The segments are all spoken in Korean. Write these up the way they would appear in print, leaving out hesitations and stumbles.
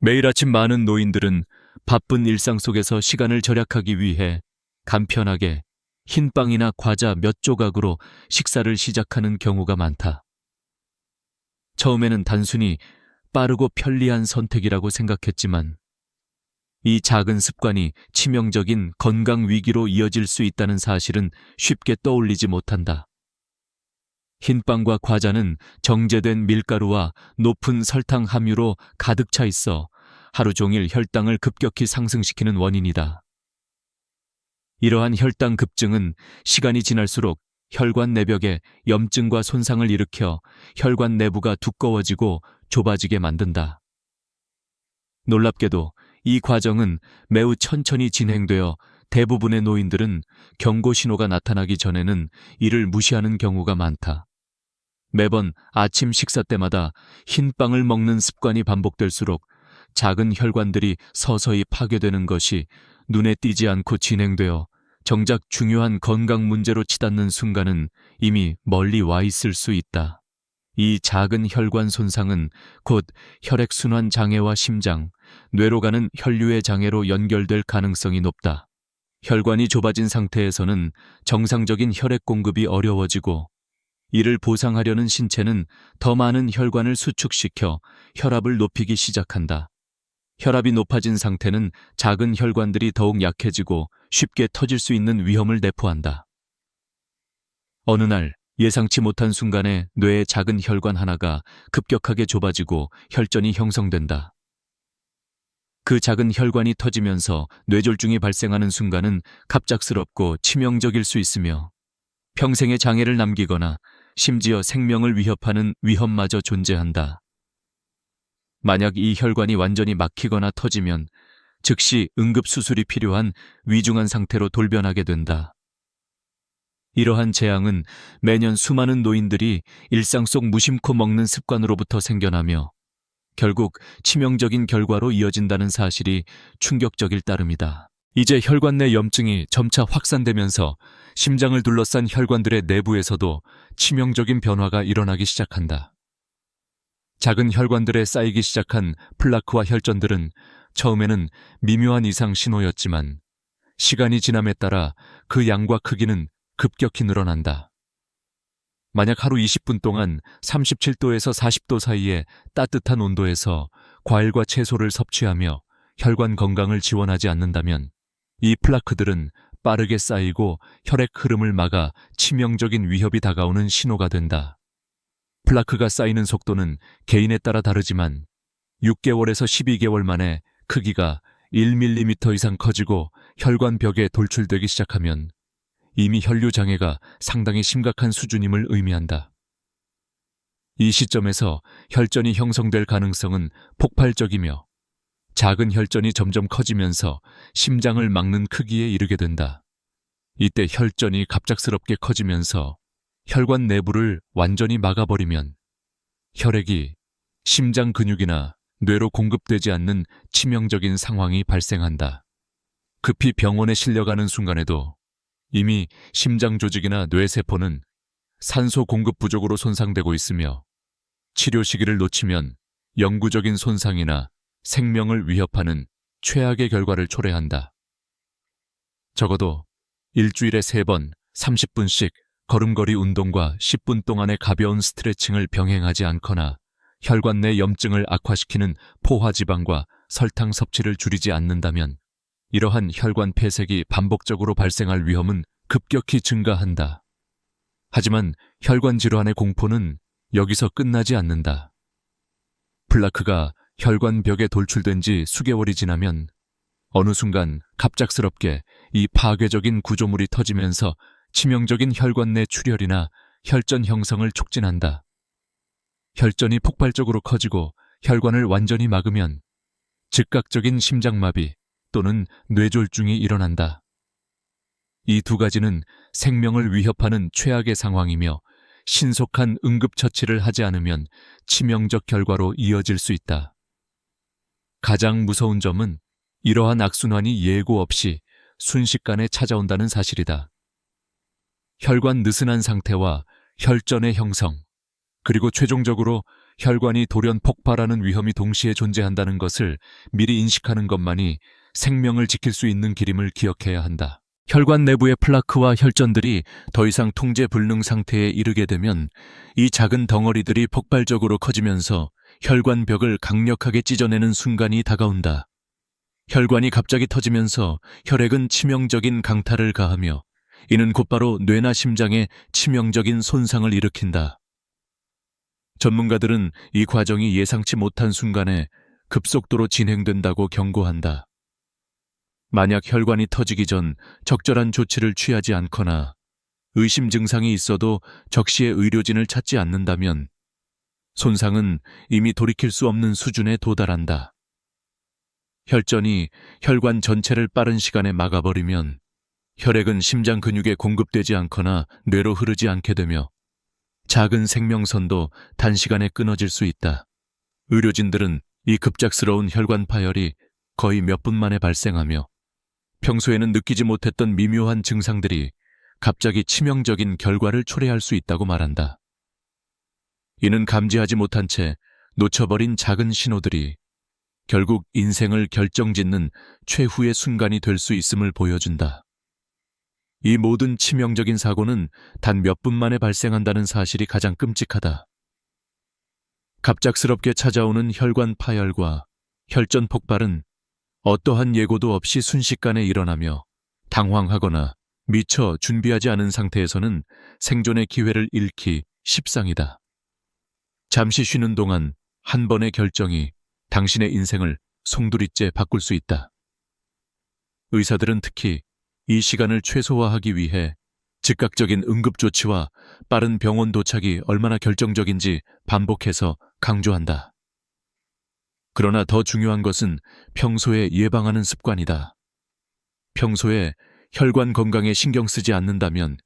매일 아침 많은 노인들은 바쁜 일상 속에서 시간을 절약하기 위해 간편하게 흰 빵이나 과자 몇 조각으로 식사를 시작하는 경우가 많다. 처음에는 단순히 빠르고 편리한 선택이라고 생각했지만 이 작은 습관이 치명적인 건강 위기로 이어질 수 있다는 사실은 쉽게 떠올리지 못한다. 흰빵과 과자는 정제된 밀가루와 높은 설탕 함유로 가득 차 있어 하루 종일 혈당을 급격히 상승시키는 원인이다. 이러한 혈당 급증은 시간이 지날수록 혈관 내벽에 염증과 손상을 일으켜 혈관 내부가 두꺼워지고 좁아지게 만든다. 놀랍게도 이 과정은 매우 천천히 진행되어 대부분의 노인들은 경고 신호가 나타나기 전에는 이를 무시하는 경우가 많다. 매번 아침 식사 때마다 흰 빵을 먹는 습관이 반복될수록 작은 혈관들이 서서히 파괴되는 것이 눈에 띄지 않고 진행되어 정작 중요한 건강 문제로 치닫는 순간은 이미 멀리 와 있을 수 있다. 이 작은 혈관 손상은 곧 혈액순환 장애와 심장, 뇌로 가는 혈류의 장애로 연결될 가능성이 높다. 혈관이 좁아진 상태에서는 정상적인 혈액 공급이 어려워지고 이를 보상하려는 신체는 더 많은 혈관을 수축시켜 혈압을 높이기 시작한다. 혈압이 높아진 상태는 작은 혈관들이 더욱 약해지고 쉽게 터질 수 있는 위험을 내포한다. 어느 날 예상치 못한 순간에 뇌의 작은 혈관 하나가 급격하게 좁아지고 혈전이 형성된다. 그 작은 혈관이 터지면서 뇌졸중이 발생하는 순간은 갑작스럽고 치명적일 수 있으며 평생의 장애를 남기거나 심지어 생명을 위협하는 위험마저 존재한다. 만약 이 혈관이 완전히 막히거나 터지면 즉시 응급수술이 필요한 위중한 상태로 돌변하게 된다. 이러한 재앙은 매년 수많은 노인들이 일상 속 무심코 먹는 습관으로부터 생겨나며 결국 치명적인 결과로 이어진다는 사실이 충격적일 따름이다. 이제 혈관 내 염증이 점차 확산되면서 심장을 둘러싼 혈관들의 내부에서도 치명적인 변화가 일어나기 시작한다. 작은 혈관들에 쌓이기 시작한 플라크와 혈전들은 처음에는 미묘한 이상 신호였지만 시간이 지남에 따라 그 양과 크기는 급격히 늘어난다. 만약 하루 20분 동안 37도에서 40도 사이의 따뜻한 온도에서 과일과 채소를 섭취하며 혈관 건강을 지원하지 않는다면 이 플라크들은 빠르게 쌓이고 혈액 흐름을 막아 치명적인 위협이 다가오는 신호가 된다. 플라크가 쌓이는 속도는 개인에 따라 다르지만 6개월에서 12개월 만에 크기가 1mm 이상 커지고 혈관 벽에 돌출되기 시작하면 이미 혈류 장애가 상당히 심각한 수준임을 의미한다. 이 시점에서 혈전이 형성될 가능성은 폭발적이며 작은 혈전이 점점 커지면서 심장을 막는 크기에 이르게 된다. 이때 혈전이 갑작스럽게 커지면서 혈관 내부를 완전히 막아버리면 혈액이 심장 근육이나 뇌로 공급되지 않는 치명적인 상황이 발생한다. 급히 병원에 실려가는 순간에도 이미 심장 조직이나 뇌세포는 산소 공급 부족으로 손상되고 있으며 치료 시기를 놓치면 영구적인 손상이나 생명을 위협하는 최악의 결과를 초래한다. 적어도 일주일에 3번 30분씩 걸음걸이 운동과 10분 동안의 가벼운 스트레칭을 병행하지 않거나 혈관 내 염증을 악화시키는 포화지방과 설탕 섭취를 줄이지 않는다면 이러한 혈관 폐색이 반복적으로 발생할 위험은 급격히 증가한다. 하지만 혈관 질환의 공포는 여기서 끝나지 않는다. 플라크가 혈관 벽에 돌출된 지 수개월이 지나면 어느 순간 갑작스럽게 이 파괴적인 구조물이 터지면서 치명적인 혈관 내 출혈이나 혈전 형성을 촉진한다. 혈전이 폭발적으로 커지고 혈관을 완전히 막으면 즉각적인 심장마비 또는 뇌졸중이 일어난다. 이 두 가지는 생명을 위협하는 최악의 상황이며 신속한 응급처치를 하지 않으면 치명적 결과로 이어질 수 있다. 가장 무서운 점은 이러한 악순환이 예고 없이 순식간에 찾아온다는 사실이다. 혈관 느슨한 상태와 혈전의 형성, 그리고 최종적으로 혈관이 돌연 폭발하는 위험이 동시에 존재한다는 것을 미리 인식하는 것만이 생명을 지킬 수 있는 길임을 기억해야 한다. 혈관 내부의 플라크와 혈전들이 더 이상 통제 불능 상태에 이르게 되면 이 작은 덩어리들이 폭발적으로 커지면서 혈관 벽을 강력하게 찢어내는 순간이 다가온다. 혈관이 갑자기 터지면서 혈액은 치명적인 강탈을 가하며 이는 곧바로 뇌나 심장에 치명적인 손상을 일으킨다. 전문가들은 이 과정이 예상치 못한 순간에 급속도로 진행된다고 경고한다. 만약 혈관이 터지기 전 적절한 조치를 취하지 않거나 의심 증상이 있어도 적시에 의료진을 찾지 않는다면 손상은 이미 돌이킬 수 없는 수준에 도달한다. 혈전이 혈관 전체를 빠른 시간에 막아버리면 혈액은 심장 근육에 공급되지 않거나 뇌로 흐르지 않게 되며 작은 생명선도 단시간에 끊어질 수 있다. 의료진들은 이 급작스러운 혈관 파열이 거의 몇 분 만에 발생하며 평소에는 느끼지 못했던 미묘한 증상들이 갑자기 치명적인 결과를 초래할 수 있다고 말한다. 이는 감지하지 못한 채 놓쳐버린 작은 신호들이 결국 인생을 결정짓는 최후의 순간이 될 수 있음을 보여준다. 이 모든 치명적인 사고는 단 몇 분 만에 발생한다는 사실이 가장 끔찍하다. 갑작스럽게 찾아오는 혈관 파열과 혈전 폭발은 어떠한 예고도 없이 순식간에 일어나며 당황하거나 미처 준비하지 않은 상태에서는 생존의 기회를 잃기 십상이다. 잠시 쉬는 동안 한 번의 결정이 당신의 인생을 송두리째 바꿀 수 있다. 의사들은 특히 이 시간을 최소화하기 위해 즉각적인 응급조치와 빠른 병원 도착이 얼마나 결정적인지 반복해서 강조한다. 그러나 더 중요한 것은 평소에 예방하는 습관이다. 평소에 혈관 건강에 신경 쓰지 않는다면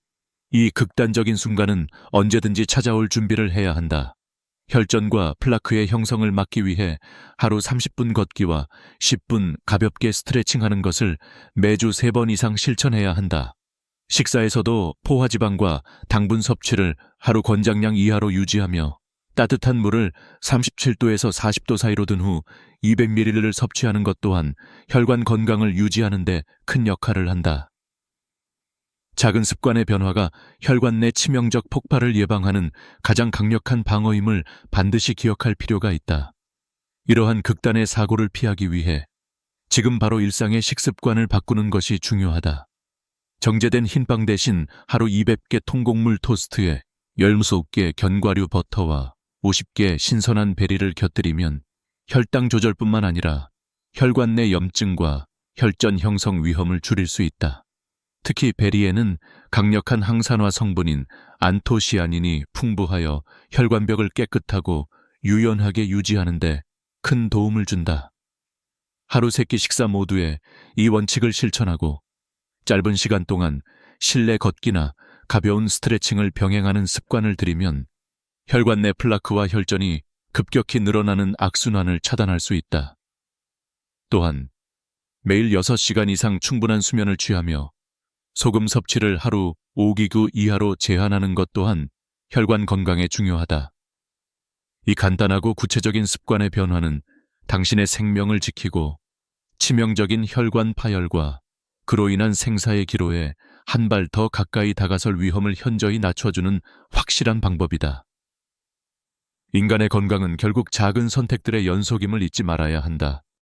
이 극단적인 순간은 언제든지 찾아올 준비를 해야 한다. 혈전과 플라크의 형성을 막기 위해 하루 30분 걷기와 10분 가볍게 스트레칭하는 것을 매주 3번 이상 실천해야 한다. 식사에서도 포화지방과 당분 섭취를 하루 권장량 이하로 유지하며 따뜻한 물을 37도에서 40도 사이로 둔 후 200ml를 섭취하는 것 또한 혈관 건강을 유지하는 데 큰 역할을 한다. 작은 습관의 변화가 혈관 내 치명적 폭발을 예방하는 가장 강력한 방어임을 반드시 기억할 필요가 있다. 이러한 극단의 사고를 피하기 위해 지금 바로 일상의 식습관을 바꾸는 것이 중요하다. 정제된 흰빵 대신 하루 200개 통곡물 토스트에 16개 견과류 버터와 50개 신선한 베리를 곁들이면 혈당 조절뿐만 아니라 혈관 내 염증과 혈전 형성 위험을 줄일 수 있다. 특히 베리에는 강력한 항산화 성분인 안토시아닌이 풍부하여 혈관벽을 깨끗하고 유연하게 유지하는 데 큰 도움을 준다. 하루 3끼 식사 모두에 이 원칙을 실천하고 짧은 시간 동안 실내 걷기나 가벼운 스트레칭을 병행하는 습관을 들이면 혈관 내 플라크와 혈전이 급격히 늘어나는 악순환을 차단할 수 있다. 또한 매일 6시간 이상 충분한 수면을 취하며 소금 섭취를 하루 5기구 이하로 제한하는 것 또한 혈관 건강에 중요하다. 이 간단하고 구체적인 습관의 변화는 당신의 생명을 지키고 치명적인 혈관 파열과 그로 인한 생사의 기로에 한 발 더 가까이 다가설 위험을 현저히 낮춰주는 확실한 방법이다. 인간의 건강은 결국 작은 선택들의 연속임을 잊지 말아야 한다.